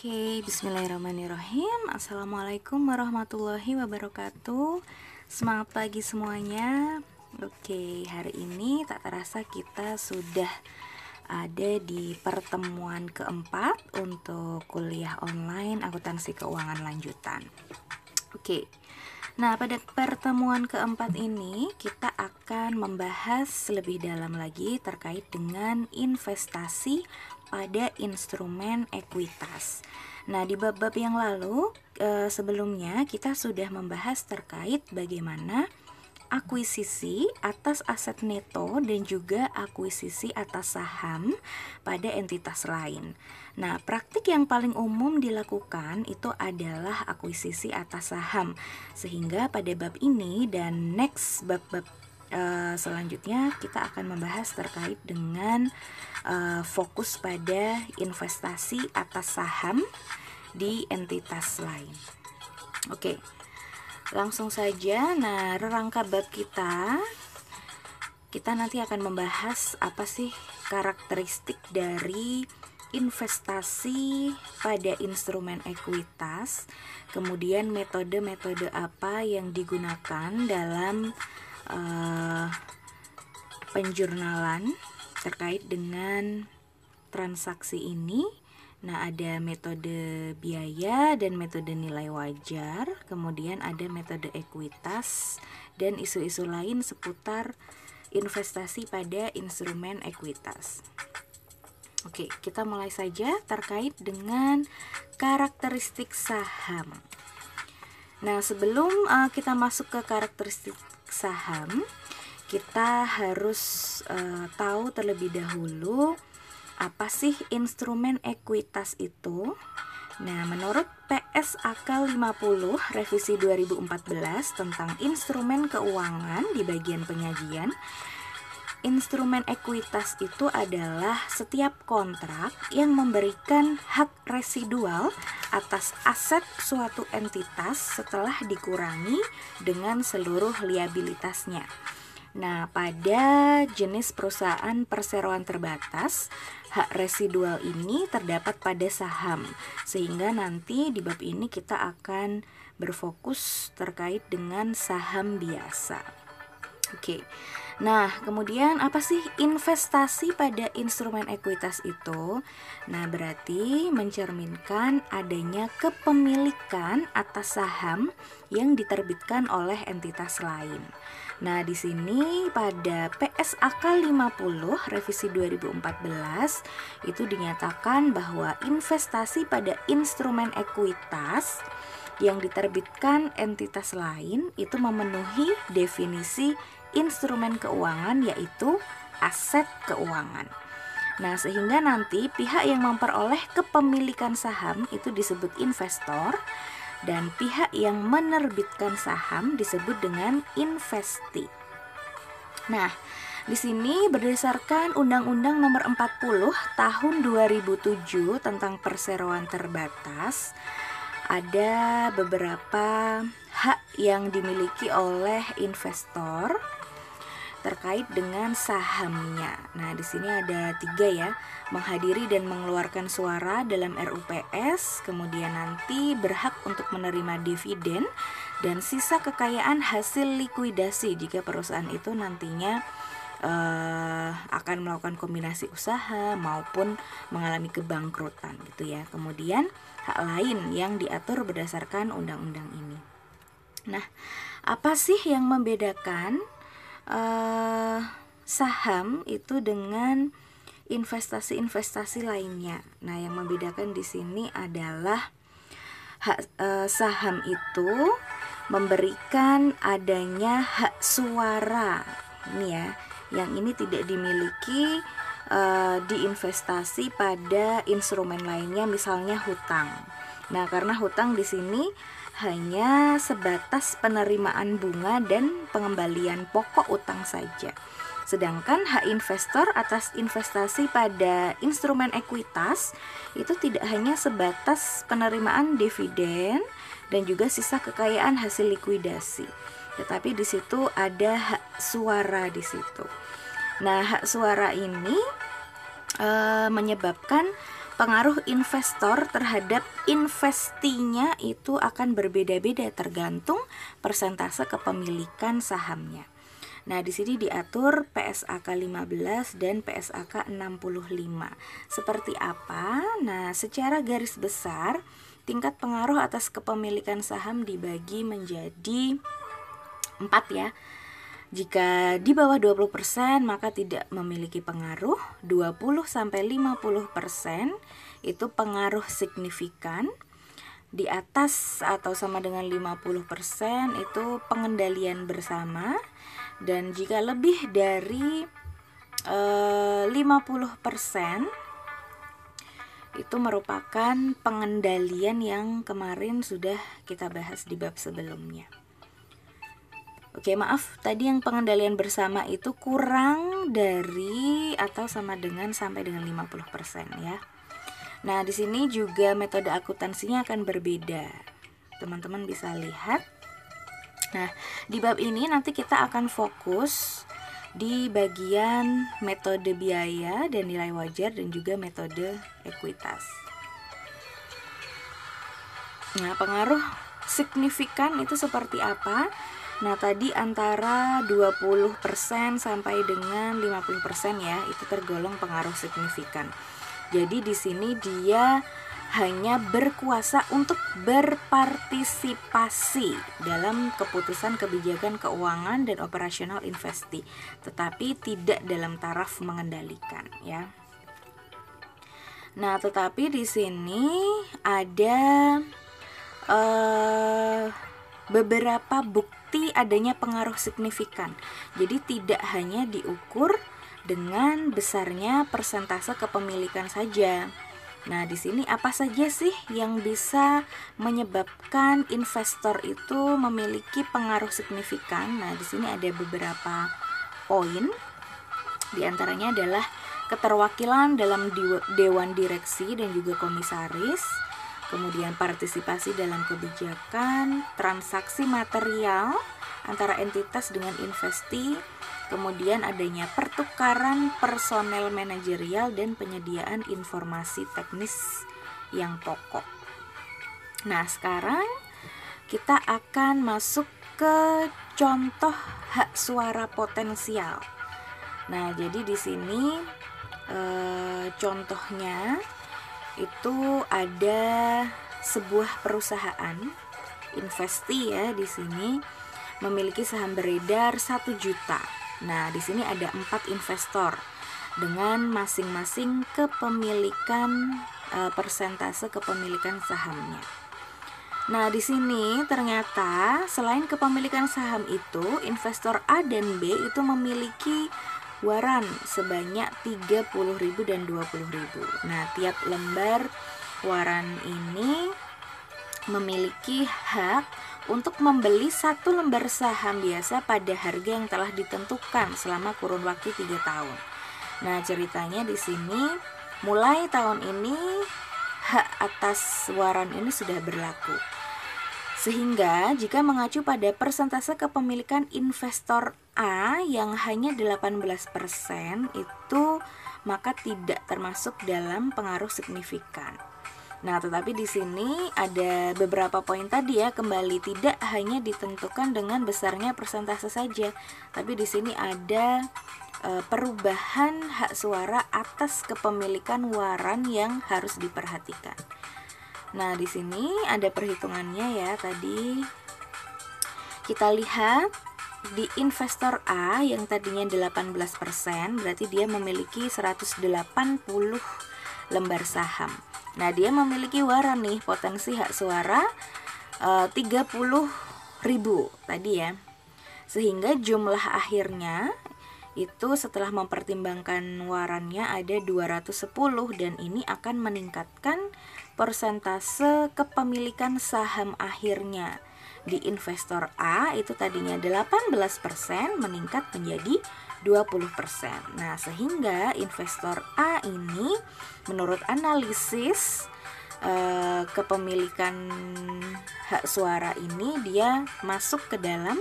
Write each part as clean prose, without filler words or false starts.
Oke, bismillahirrahmanirrahim. Assalamualaikum warahmatullahi wabarakatuh. Semangat pagi semuanya. Oke, hari ini tak terasa kita sudah ada di pertemuan keempat untuk kuliah online akuntansi keuangan lanjutan. Oke, nah pada pertemuan keempat ini kita akan membahas lebih dalam lagi terkait dengan investasi pada instrumen ekuitas. Nah, di bab-bab yang lalu sebelumnya kita sudah membahas terkait bagaimana akuisisi atas aset neto dan juga akuisisi atas saham pada entitas lain. Nah, praktik yang paling umum dilakukan itu adalah akuisisi atas saham. Sehingga pada bab ini dan next bab-bab selanjutnya kita akan membahas terkait dengan fokus pada investasi atas saham di entitas lain. Oke, langsung saja. Nah, rangka bab kita nanti akan membahas apa sih karakteristik dari investasi pada instrumen ekuitas, kemudian metode-metode apa yang digunakan dalam penjurnalan terkait dengan transaksi ini. Nah, ada metode biaya dan metode nilai wajar, kemudian ada metode ekuitas dan isu-isu lain seputar investasi pada instrumen ekuitas. Oke, kita mulai saja terkait dengan karakteristik saham. Nah, sebelum kita masuk ke karakteristik saham, kita harus tahu terlebih dahulu apa sih instrumen ekuitas itu. Nah, menurut PSAK 50 revisi 2014 tentang instrumen keuangan di bagian penyajian, instrumen ekuitas itu adalah setiap kontrak yang memberikan hak residual atas aset suatu entitas setelah dikurangi dengan seluruh liabilitasnya. Nah, pada jenis perusahaan perseroan terbatas, hak residual ini terdapat pada saham, sehingga nanti di bab ini kita akan berfokus terkait dengan saham biasa. Oke. Nah, kemudian apa sih investasi pada instrumen ekuitas itu? Nah, berarti mencerminkan adanya kepemilikan atas saham yang diterbitkan oleh entitas lain. Nah, di sini pada PSAK 50 revisi 2014 itu dinyatakan bahwa investasi pada instrumen ekuitas yang diterbitkan entitas lain itu memenuhi definisi instrumen keuangan, yaitu aset keuangan. Nah, sehingga nanti pihak yang memperoleh kepemilikan saham itu disebut investor, dan pihak yang menerbitkan saham disebut dengan investi. Nah, di sini berdasarkan Undang-Undang Nomor 40 Tahun 2007 tentang perseroan terbatas, ada beberapa hak yang dimiliki oleh investor terkait dengan sahamnya. Nah, di sini ada 3 ya, menghadiri dan mengeluarkan suara dalam RUPS, kemudian nanti berhak untuk menerima dividen dan sisa kekayaan hasil likuidasi jika perusahaan itu nantinya akan melakukan kombinasi usaha maupun mengalami kebangkrutan gitu ya. Kemudian hak lain yang diatur berdasarkan undang-undang ini. Nah, apa sih yang membedakan saham itu dengan investasi-investasi lainnya? Nah, yang membedakan di sini adalah saham itu memberikan adanya hak suara. Ini ya, yang ini tidak dimiliki di investasi pada instrumen lainnya, misalnya hutang. Nah, karena hutang di sini hanya sebatas penerimaan bunga dan pengembalian pokok utang saja. Sedangkan hak investor atas investasi pada instrumen ekuitas itu tidak hanya sebatas penerimaan dividen dan juga sisa kekayaan hasil likuidasi, tetapi di situ ada hak suara di situ. Nah, hak suara ini menyebabkan pengaruh investor terhadap investinya itu akan berbeda-beda tergantung persentase kepemilikan sahamnya. Nah, di sini diatur PSAK 15 dan PSAK 65. Seperti apa? Nah, secara garis besar, tingkat pengaruh atas kepemilikan saham dibagi menjadi 4 ya. Jika di bawah 20% maka tidak memiliki pengaruh, 20-50% itu pengaruh signifikan, di atas atau sama dengan 50% itu pengendalian bersama, dan jika lebih dari 50% itu merupakan pengendalian yang kemarin sudah kita bahas di bab sebelumnya. Oke, maaf, tadi yang pengendalian bersama itu kurang dari atau sama dengan sampai dengan 50% ya. Nah, di sini juga metode akuntansinya akan berbeda. Teman-teman bisa lihat. Nah, di bab ini nanti kita akan fokus di bagian metode biaya dan nilai wajar dan juga metode ekuitas. Nah, pengaruh signifikan itu seperti apa? Nah, tadi antara 20% sampai dengan 50% ya, itu tergolong pengaruh signifikan. Jadi di sini dia hanya berkuasa untuk berpartisipasi dalam keputusan kebijakan keuangan dan operasional investi, tetapi tidak dalam taraf mengendalikan ya. Nah, tetapi di sini ada beberapa bukti adanya pengaruh signifikan. Jadi tidak hanya diukur dengan besarnya persentase kepemilikan saja. Nah, di sini apa saja sih yang bisa menyebabkan investor itu memiliki pengaruh signifikan? Nah, di sini ada beberapa poin. Di antaranya adalah keterwakilan dalam dewan direksi dan juga komisaris, kemudian partisipasi dalam kebijakan, transaksi material antara entitas dengan investi, kemudian adanya pertukaran personel manajerial dan penyediaan informasi teknis yang pokok. Nah, sekarang kita akan masuk ke contoh hak suara potensial. Nah, jadi di sini contohnya itu ada sebuah perusahaan investi ya, di sini memiliki saham beredar 1 juta. Nah, di sini ada 4 investor dengan masing-masing kepemilikan persentase kepemilikan sahamnya. Nah, di sini ternyata selain kepemilikan saham itu, investor A dan B itu memiliki waran sebanyak 30.000 dan 20.000. Nah, tiap lembar waran ini memiliki hak untuk membeli 1 lembar saham biasa pada harga yang telah ditentukan selama kurun waktu 3 tahun. Nah, ceritanya di sini mulai tahun ini hak atas waran ini sudah berlaku. Sehingga jika mengacu pada persentase kepemilikan investor A yang hanya 18% itu maka tidak termasuk dalam pengaruh signifikan. Nah, tetapi di sini ada beberapa poin tadi ya, kembali tidak hanya ditentukan dengan besarnya persentase saja, tapi di sini ada perubahan hak suara atas kepemilikan waran yang harus diperhatikan. Nah, di sini ada perhitungannya ya. Tadi kita lihat di investor A yang tadinya 18%, berarti dia memiliki 180 lembar saham. Nah, dia memiliki waran nih, potensi hak suara 30.000 tadi ya. Sehingga jumlah akhirnya itu setelah mempertimbangkan warannya ada 210, dan ini akan meningkatkan persentase kepemilikan saham akhirnya. Di investor A itu tadinya 18% meningkat menjadi 20%. Nah, sehingga investor A ini menurut analisis kepemilikan hak suara ini dia masuk ke dalam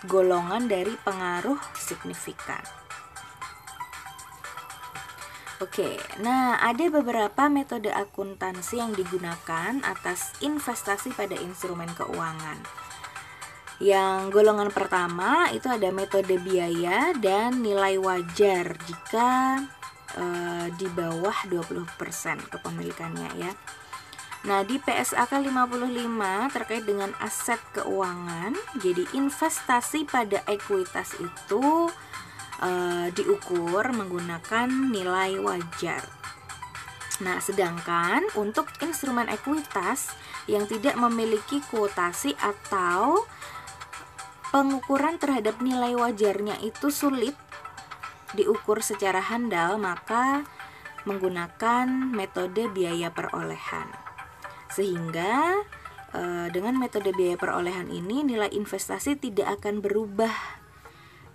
golongan dari pengaruh signifikan. Oke, nah ada beberapa metode akuntansi yang digunakan atas investasi pada instrumen keuangan. Yang golongan pertama itu ada metode biaya dan nilai wajar jika di bawah 20% kepemilikannya ya. Nah, di PSAK 55 terkait dengan aset keuangan, jadi investasi pada ekuitas itu diukur menggunakan nilai wajar. Nah, sedangkan untuk instrumen ekuitas yang tidak memiliki kuotasi atau pengukuran terhadap nilai wajarnya itu sulit diukur secara handal, maka menggunakan metode biaya perolehan. Sehingga dengan metode biaya perolehan ini nilai investasi tidak akan berubah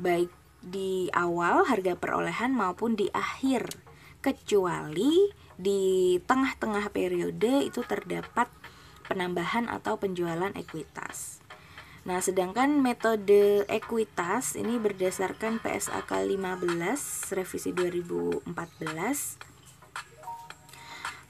baik di awal harga perolehan maupun di akhir, kecuali di tengah-tengah periode itu terdapat penambahan atau penjualan ekuitas. Nah, sedangkan metode ekuitas ini berdasarkan PSAK 15 revisi 2014,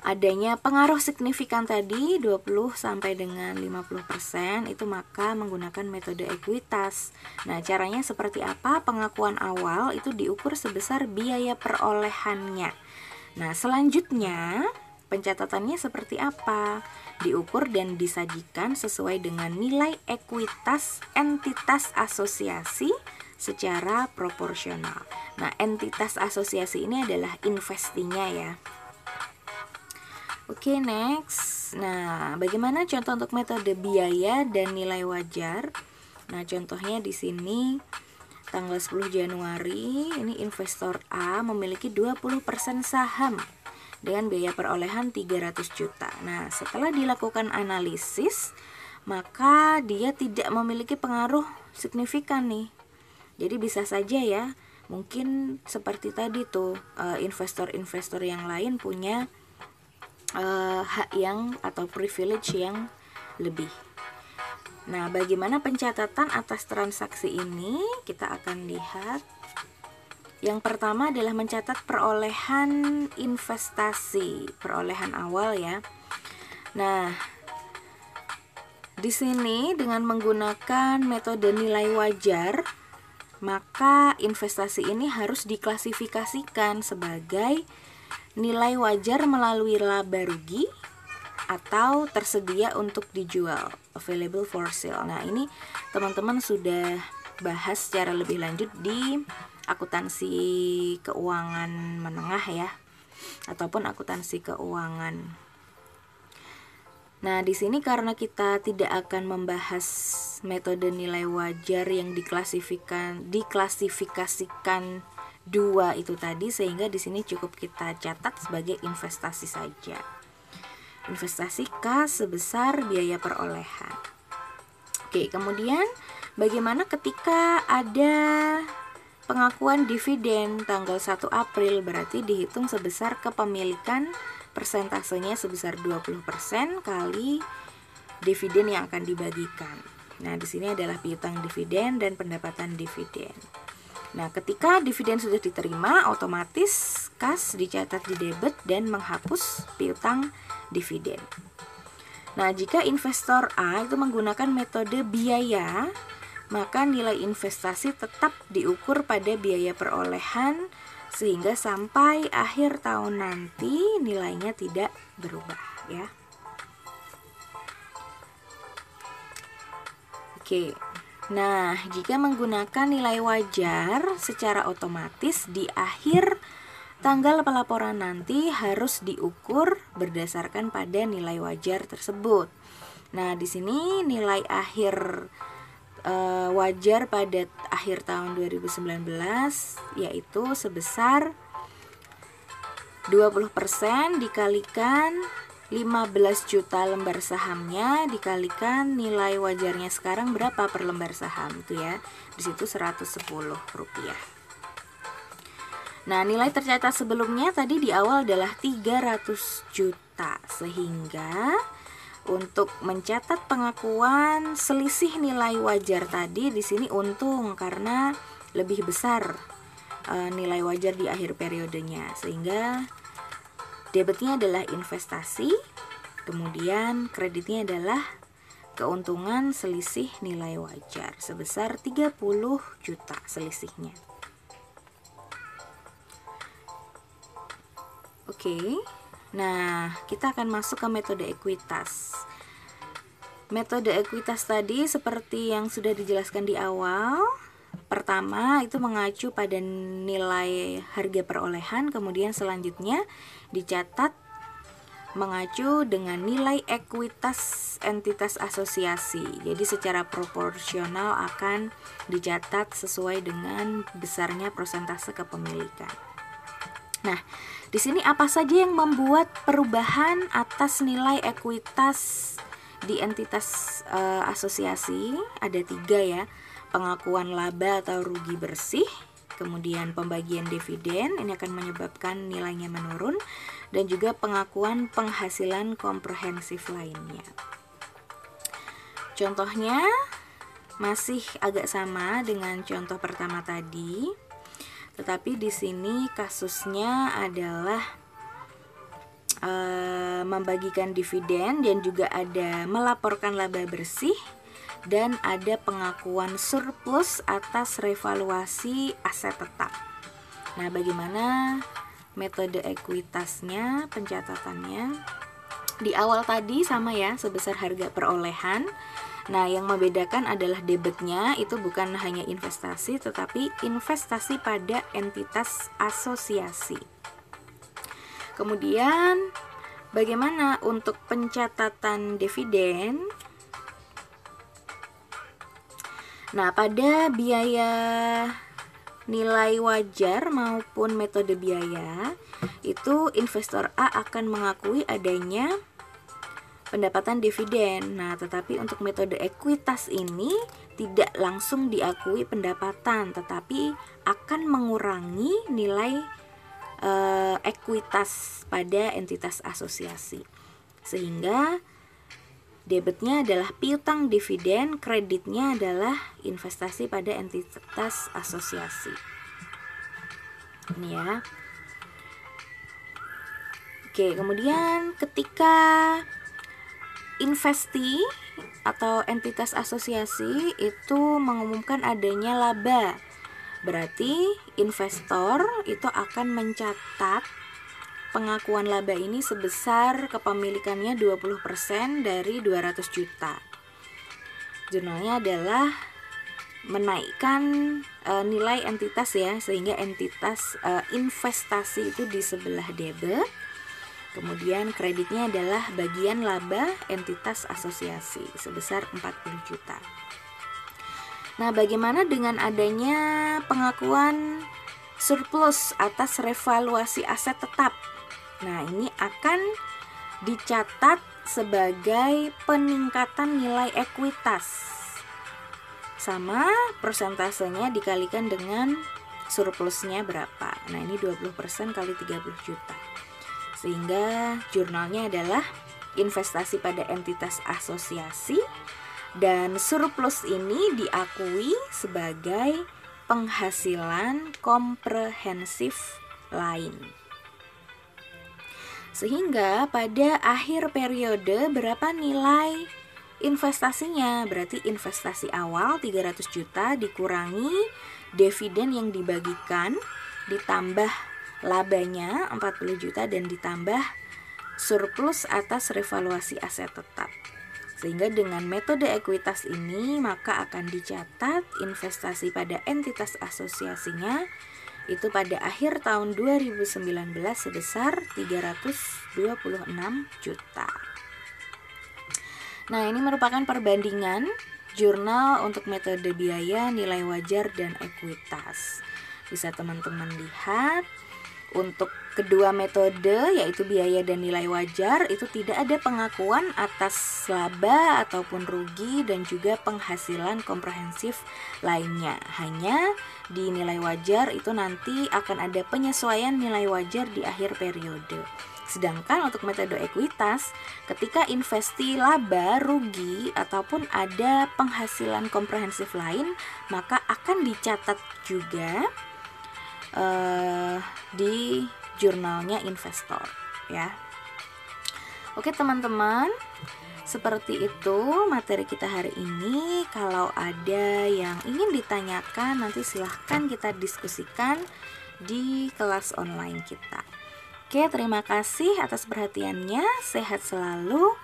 adanya pengaruh signifikan tadi 20 sampai dengan 50% itu maka menggunakan metode ekuitas. Nah, caranya seperti apa? Pengakuan awal itu diukur sebesar biaya perolehannya. Nah, selanjutnya pencatatannya seperti apa? Diukur dan disajikan sesuai dengan nilai ekuitas entitas asosiasi secara proporsional. Nah, entitas asosiasi ini adalah investinya ya. Oke, next. Nah, bagaimana contoh untuk metode biaya dan nilai wajar? Nah, contohnya di sini tanggal 10 Januari ini investor A memiliki 20% saham dengan biaya perolehan 300 juta. Nah, setelah dilakukan analisis, maka dia tidak memiliki pengaruh signifikan nih. Jadi bisa saja ya, mungkin seperti tadi tuh investor-investor yang lain punya hak yang atau privilege yang lebih. Nah, bagaimana pencatatan atas transaksi ini? Kita akan lihat. Yang pertama adalah mencatat perolehan investasi, perolehan awal ya. Nah, di sini dengan menggunakan metode nilai wajar, maka investasi ini harus diklasifikasikan sebagai nilai wajar melalui laba rugi atau tersedia untuk dijual, available for sale. Nah, ini teman-teman sudah bahas secara lebih lanjut di akuntansi keuangan menengah ya, ataupun akuntansi keuangan. Nah, di sini karena kita tidak akan membahas metode nilai wajar yang diklasifikasikan dua itu tadi, sehingga di sini cukup kita catat sebagai investasi saja. Investasi kas sebesar biaya perolehan. Oke, kemudian bagaimana ketika ada pengakuan dividen tanggal 1 April, berarti dihitung sebesar kepemilikan, persentasenya sebesar 20% kali dividen yang akan dibagikan. Nah, di sini adalah piutang dividen dan pendapatan dividen. Nah, ketika dividen sudah diterima, otomatis kas dicatat di debit dan menghapus piutang dividen. Nah, jika investor A itu menggunakan metode biaya, maka nilai investasi tetap diukur pada biaya perolehan sehingga sampai akhir tahun nanti nilainya tidak berubah ya. Oke. Nah, jika menggunakan nilai wajar, secara otomatis di akhir tanggal pelaporan nanti harus diukur berdasarkan pada nilai wajar tersebut. Nah, di sini nilai akhir wajar pada akhir tahun 2019 yaitu sebesar 20% dikalikan 15 juta lembar sahamnya dikalikan nilai wajarnya sekarang berapa per lembar saham itu ya. Di situ Rp110. Nah, nilai tercatat sebelumnya tadi di awal adalah 300 juta. Sehingga untuk mencatat pengakuan selisih nilai wajar tadi di sini untung karena lebih besar nilai wajar di akhir periodenya, sehingga debitnya adalah investasi, kemudian kreditnya adalah keuntungan selisih nilai wajar sebesar 30 juta selisihnya. Oke. Nah, kita akan masuk ke metode ekuitas. Metode ekuitas tadi seperti yang sudah dijelaskan di awal. Pertama itu mengacu pada nilai harga perolehan, kemudian selanjutnya dicatat mengacu dengan nilai ekuitas entitas asosiasi. Jadi secara proporsional akan dicatat sesuai dengan besarnya persentase kepemilikan. Nah, di sini apa saja yang membuat perubahan atas nilai ekuitas di entitas asosiasi? Ada 3 ya. Pengakuan laba atau rugi bersih, kemudian pembagian dividen, ini akan menyebabkan nilainya menurun, dan juga pengakuan penghasilan komprehensif lainnya. Contohnya masih agak sama dengan contoh pertama tadi, tetapi di sini kasusnya adalah membagikan dividen, dan juga ada melaporkan laba bersih, dan ada pengakuan surplus atas revaluasi aset tetap. Nah, bagaimana metode ekuitasnya, pencatatannya? Di awal tadi sama ya, sebesar harga perolehan. Nah, yang membedakan adalah debitnya itu bukan hanya investasi, tetapi investasi pada entitas asosiasi. Kemudian, bagaimana untuk pencatatan dividen? Nah, pada biaya nilai wajar maupun metode biaya, itu investor A akan mengakui adanya pendapatan dividen. Nah, tetapi untuk metode ekuitas ini tidak langsung diakui pendapatan, tetapi akan mengurangi nilai ekuitas pada entitas asosiasi. Sehingga debitnya adalah piutang dividen, kreditnya adalah investasi pada entitas asosiasi. Ini ya. Oke, kemudian ketika investi atau entitas asosiasi itu mengumumkan adanya laba, berarti investor itu akan mencatat pengakuan laba ini sebesar kepemilikannya 20% dari 200 juta. Jurnalnya adalah menaikkan nilai entitas ya, sehingga entitas investasi itu di sebelah debit. Kemudian kreditnya adalah bagian laba entitas asosiasi sebesar 40 juta. Nah, bagaimana dengan adanya pengakuan surplus atas revaluasi aset tetap? Nah, ini akan dicatat sebagai peningkatan nilai ekuitas. Sama persentasenya dikalikan dengan surplusnya berapa. Nah, ini 20% kali 30 juta. Sehingga jurnalnya adalah investasi pada entitas asosiasi, dan surplus ini diakui sebagai penghasilan komprehensif lain. Sehingga pada akhir periode berapa nilai investasinya? Berarti investasi awal 300 juta dikurangi dividen yang dibagikan, ditambah labanya 40 juta, dan ditambah surplus atas revaluasi aset tetap. Sehingga dengan metode ekuitas ini maka akan dicatat investasi pada entitas asosiasinya itu pada akhir tahun 2019 sebesar 326 juta. Nah, ini merupakan perbandingan jurnal untuk metode biaya, nilai wajar, dan ekuitas. Bisa teman-teman lihat, untuk kedua metode yaitu biaya dan nilai wajar itu tidak ada pengakuan atas laba ataupun rugi dan juga penghasilan komprehensif lainnya. Hanya di nilai wajar itu nanti akan ada penyesuaian nilai wajar di akhir periode. Sedangkan untuk metode ekuitas, ketika investi laba, rugi, ataupun ada penghasilan komprehensif lain, maka akan dicatat juga di jurnalnya investor ya. Oke teman-teman, seperti itu materi kita hari ini. Kalau ada yang ingin ditanyakan, nanti silahkan kita diskusikan di kelas online kita. Oke, terima kasih atas perhatiannya. Sehat selalu.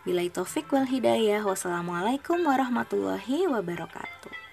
Billahi taufik wal hidayah. Wassalamualaikum warahmatullahi wabarakatuh.